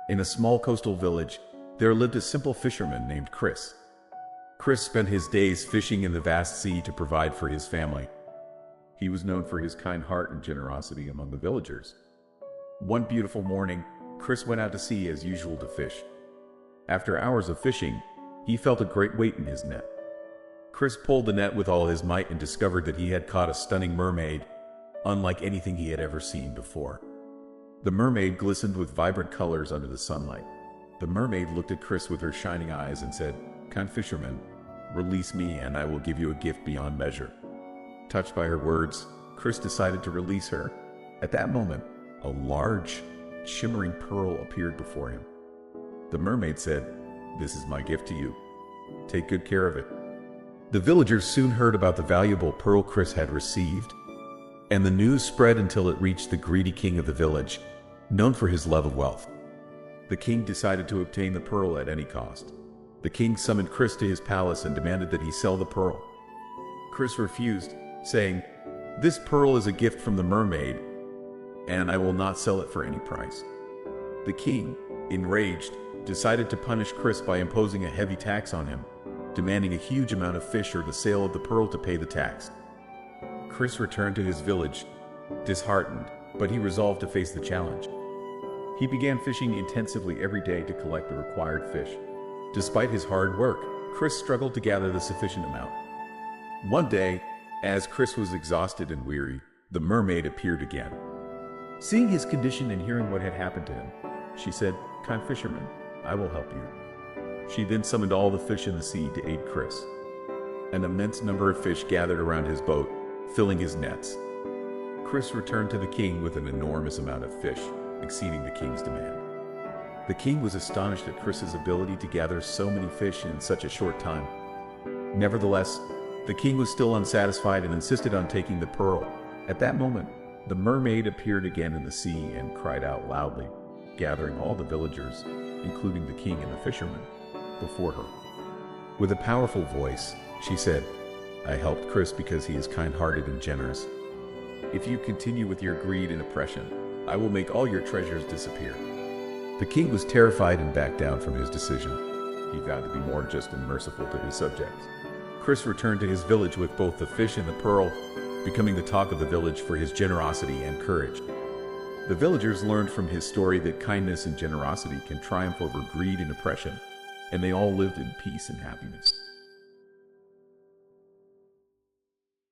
In a small coastal village, there lived a simple fisherman named Chris. Chris spent his days fishing in the vast sea to provide for his family. He was known for his kind heart and generosity among the villagers. One beautiful morning, Chris went out to sea as usual to fish. After hours of fishing, he felt a great weight in his net. Chris pulled the net with all his might and discovered that he had caught a stunning mermaid, unlike anything he had ever seen before. The mermaid glistened with vibrant colors under the sunlight. The mermaid looked at Chris with her shining eyes and said, "Kind fisherman, release me and I will give you a gift beyond measure." Touched by her words, Chris decided to release her. At that moment, a large, shimmering pearl appeared before him. The mermaid said, "This is my gift to you. Take good care of it." The villagers soon heard about the valuable pearl Chris had received, and the news spread until it reached the greedy king of the village, known for his love of wealth. The king decided to obtain the pearl at any cost. The king summoned Chris to his palace and demanded that he sell the pearl. Chris refused, saying, "This pearl is a gift from the mermaid, and I will not sell it for any price." The king, enraged, decided to punish Chris by imposing a heavy tax on him, demanding a huge amount of fish or the sale of the pearl to pay the tax. Chris returned to his village, disheartened, but he resolved to face the challenge. He began fishing intensively every day to collect the required fish. Despite his hard work, Chris struggled to gather the sufficient amount. One day, as Chris was exhausted and weary, the mermaid appeared again. Seeing his condition and hearing what had happened to him, she said, "Kind fisherman, I will help you." She then summoned all the fish in the sea to aid Chris. An immense number of fish gathered around his boat, filling his nets. Chris returned to the king with an enormous amount of fish, exceeding the king's demand. The king was astonished at Chris's ability to gather so many fish in such a short time. Nevertheless, the king was still unsatisfied and insisted on taking the pearl. At that moment, the mermaid appeared again in the sea and cried out loudly, gathering all the villagers, including the king and the fisherman, before her. With a powerful voice, she said, "I helped Chris because he is kind-hearted and generous. If you continue with your greed and oppression, I will make all your treasures disappear." The king was terrified and backed down from his decision. He vowed to be more just and merciful to his subjects. Chris returned to his village with both the fish and the pearl, becoming the talk of the village for his generosity and courage. The villagers learned from his story that kindness and generosity can triumph over greed and oppression, and they all lived in peace and happiness.